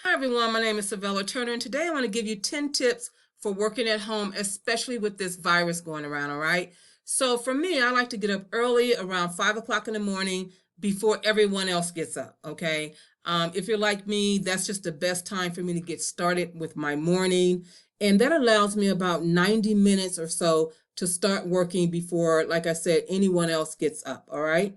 Hi everyone, my name is Sevella Turner, and today I want to give you 10 tips for working at home, especially with this virus going around, all right? So for me, I like to get up early around 5 o'clock in the morning before everyone else gets up, okay? If you're like me, that's just the best time for me to get started with my morning, and that allows me about 90 minutes or so to start working before, like I said, anyone else gets up, all right?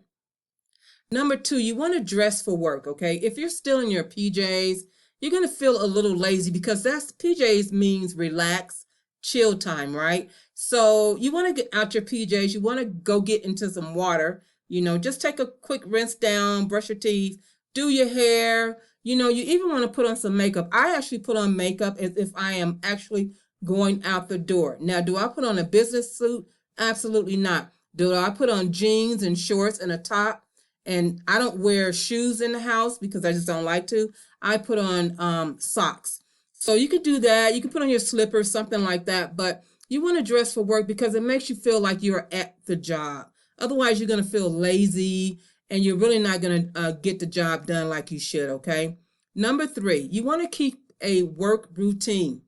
Number two, you want to dress for work, okay? If you're still in your PJs, you're going to feel a little lazy because that's PJs means relax, chill time, right? So you want to get out your PJs. You want to go get into some water, just take a quick rinse down, brush your teeth, do your hair. You even want to put on some makeup. I actually put on makeup as if I am actually going out the door. Now, do I put on a business suit? Absolutely not. Do I put on jeans and shorts and a top? And I don't wear shoes in the house because I just don't like to. I put on socks. So you could do that. You can put on your slippers, something like that. But you want to dress for work because it makes you feel like you're at the job. Otherwise, you're going to feel lazy and you're really not going to get the job done like you should, okay? Number three, you want to keep a work routine.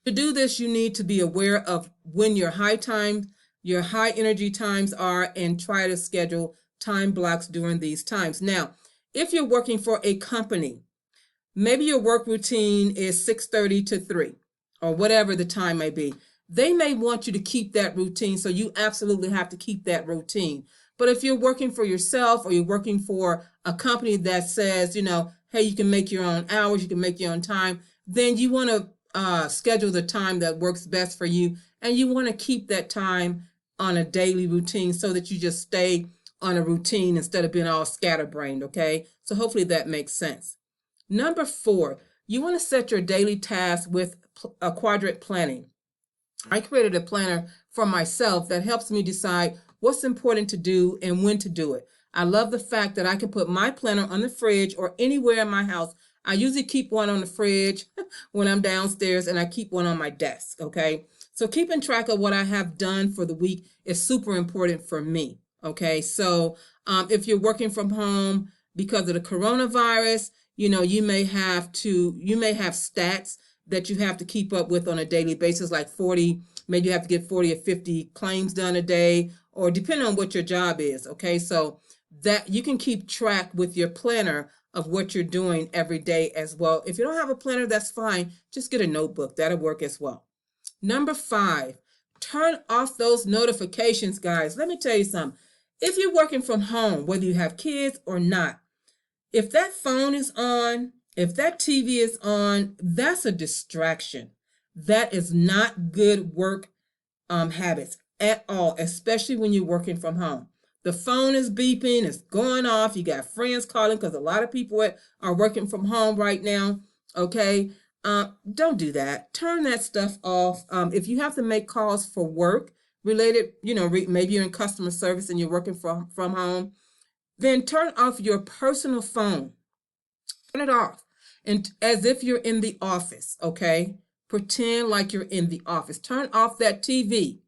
To do this, you need to be aware of when your your high energy times are, and try to schedule time blocks during these times. Now, if you're working for a company, maybe your work routine is 6:30 to 3 or whatever the time may be. They may want you to keep that routine, so you absolutely have to keep that routine. But if you're working for yourself or you're working for a company that says, hey, you can make your own hours, you can make your own time, then you want to schedule the time that works best for you. And you want to keep that time on a daily routine so that you just stay on a routine instead of being all scatterbrained, okay? So hopefully that makes sense. Number four, you want to set your daily tasks with a quadrant planning. I created a planner for myself that helps me decide what's important to do and when to do it. I love the fact that I can put my planner on the fridge or anywhere in my house. I usually keep one on the fridge when I'm downstairs, and I keep one on my desk, okay? So keeping track of what I have done for the week is super important for me, okay? So if you're working from home because of the coronavirus, you may have stats that you have to keep up with on a daily basis, like 40, maybe you have to get 40 or 50 claims done a day, or depending on what your job is, okay? So that you can keep track with your planner of what you're doing every day as well. If you don't have a planner, that's fine. Just get a notebook. That'll work as well. Number five, turn off those notifications, guys. Let me tell you something. If you're working from home, whether you have kids or not, if that phone is on, if that TV is on, that's a distraction. That is not good work habits at all, especially when you're working from home. The phone is beeping, it's going off. You got friends calling because a lot of people are working from home right now. Okay, don't do that. Turn that stuff off. If you have to make calls for work related, maybe you're in customer service and you're working from home, then turn off your personal phone. Turn it off, and as if you're in the office, okay? Pretend like you're in the office. Turn off that TV.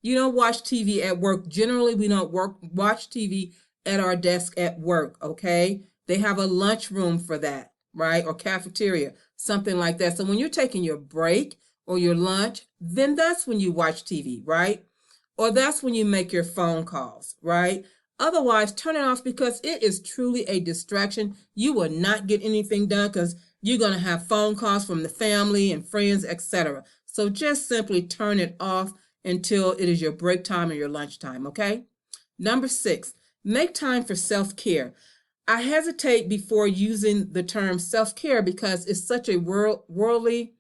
You don't watch TV at work. Generally, we don't watch TV at our desk at work, okay? They have a lunch room for that, right? Or cafeteria, something like that. So when you're taking your break or your lunch, then that's when you watch TV, right? Or that's when you make your phone calls, right? Otherwise, turn it off because it is truly a distraction. You will not get anything done because you're going to have phone calls from the family and friends, etc. So just simply turn it off until it is your break time or your lunch time, okay? Number six, make time for self-care. I hesitate before using the term self-care because it's such a worldly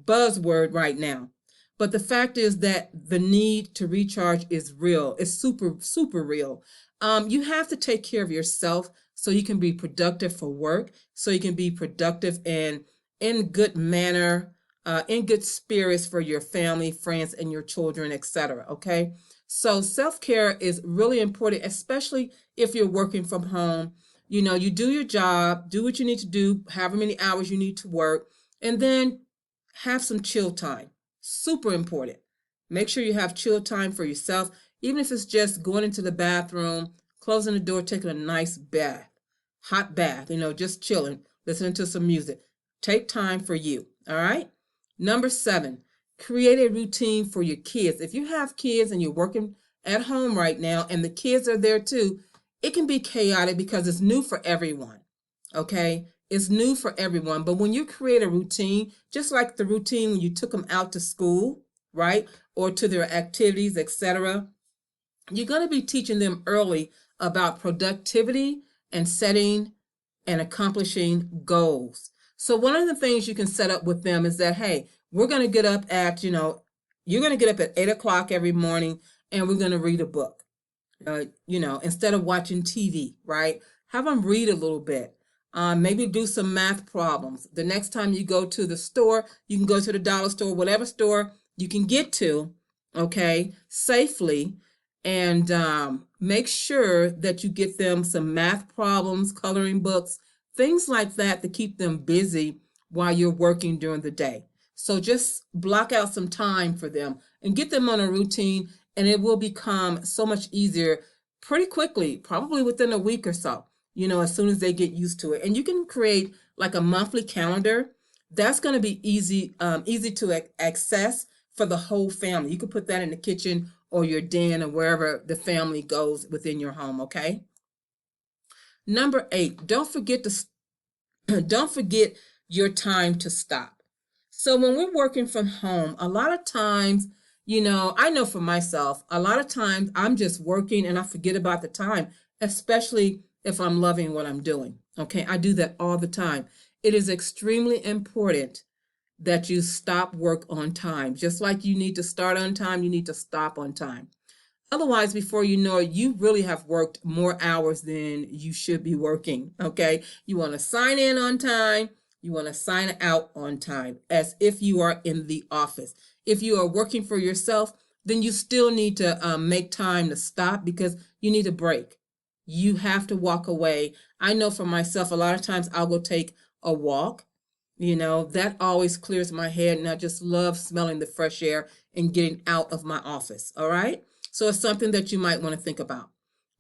buzzword right now. But the fact is that the need to recharge is real. It's super, super real. You have to take care of yourself so you can be productive for work, so you can be productive and in good manner, in good spirits for your family, friends, and your children, etc. Okay? So self-care is really important, especially if you're working from home. You do your job, do what you need to do, however many hours you need to work, and then have some chill time. Super important. Make sure you have chill time for yourself, even if it's just going into the bathroom, closing the door, taking a nice bath, hot bath, just chilling, listening to some music. Take time for you. All right. Number 7, create a routine for your kids. If you have kids and you're working at home right now and the kids are there too, it can be chaotic because it's new for everyone. Okay. It's new for everyone. But when you create a routine, just like the routine when you took them out to school, right, or to their activities, etc., you're going to be teaching them early about productivity and setting and accomplishing goals. So one of the things you can set up with them is that, hey, we're going to get up at, you're going to get up at 8 o'clock every morning and we're going to read a book. Instead of watching TV, right? Have them read a little bit. Maybe do some math problems. The next time you go to the store, you can go to the dollar store, whatever store you can get to, okay, safely, and make sure that you get them some math problems, coloring books, things like that to keep them busy while you're working during the day. So just block out some time for them and get them on a routine, and it will become so much easier pretty quickly, probably within a week or so, as soon as they get used to it. And you can create like a monthly calendar. That's going to be easy to access for the whole family. You can put that in the kitchen or your den or wherever the family goes within your home, okay? Number 8, don't forget your time to stop. So when we're working from home, a lot of times, I know for myself, a lot of times I'm just working and I forget about the time, especially if I'm loving what I'm doing. Okay, I do that all the time. It is extremely important that you stop work on time. Just like you need to start on time, you need to stop on time. Otherwise, before you know it, you really have worked more hours than you should be working, okay? You want to sign in on time. You want to sign out on time as if you are in the office. If you are working for yourself, then you still need to make time to stop because you need a break. You have to walk away. I know for myself, a lot of times I'll go take a walk. That always clears my head, and I just love smelling the fresh air and getting out of my office, all right? So it's something that you might want to think about.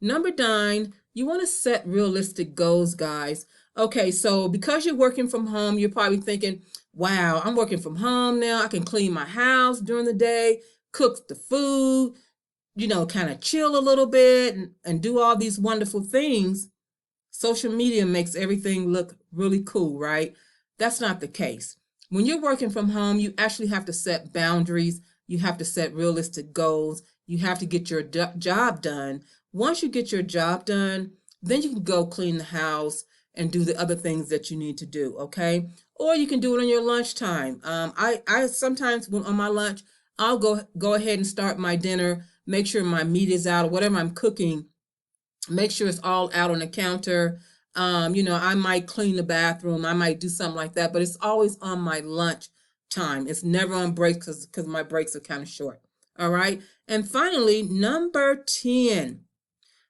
Number 9, you want to set realistic goals, guys. Okay, so because you're working from home, you're probably thinking, wow, I'm working from home now. I can clean my house during the day, cook the food, kind of chill a little bit and do all these wonderful things. Social media makes everything look really cool, right? That's not the case. When you're working from home, you actually have to set boundaries. You have to set realistic goals. You have to get your job done. Once you get your job done, then you can go clean the house and do the other things that you need to do, okay? Or you can do it on your lunchtime. I sometimes when on my lunch, I'll go ahead and start my dinner, make sure my meat is out or whatever I'm cooking, make sure it's all out on the counter. I might clean the bathroom. I might do something like that, but it's always on my lunch time. It's never on breaks because my breaks are kind of short. All right. And finally, number 10,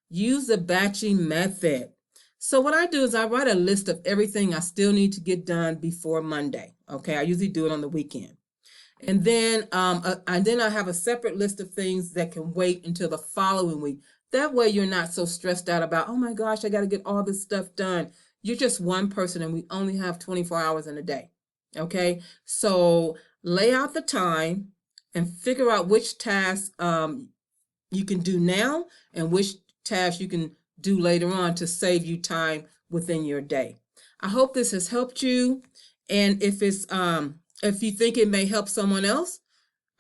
use the batching method. So what I do is I write a list of everything I still need to get done before Monday. Okay. I usually do it on the weekend. And then I have a separate list of things that can wait until the following week. That way you're not so stressed out about, oh my gosh, I got to get all this stuff done. You're just one person and we only have 24 hours in a day. Okay, so lay out the time and figure out which tasks you can do now and which tasks you can do later on to save you time within your day. I hope this has helped you. And if you think it may help someone else,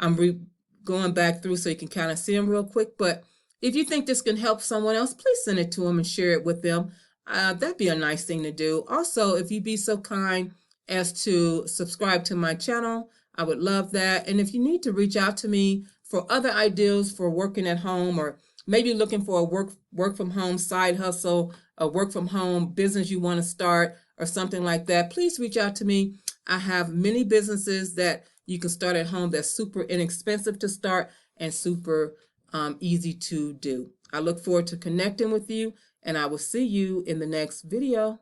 I'm going back through so you can kind of see them real quick. But if you think this can help someone else, please send it to them and share it with them. That'd be a nice thing to do. Also, if you'd be so kind as to subscribe to my channel, I would love that. And if you need to reach out to me for other ideas for working at home, or maybe looking for a work from home side hustle, a work from home business you want to start or something like that, please reach out to me. I have many businesses that you can start at home that's super inexpensive to start and super easy to do. I look forward to connecting with you, and I will see you in the next video.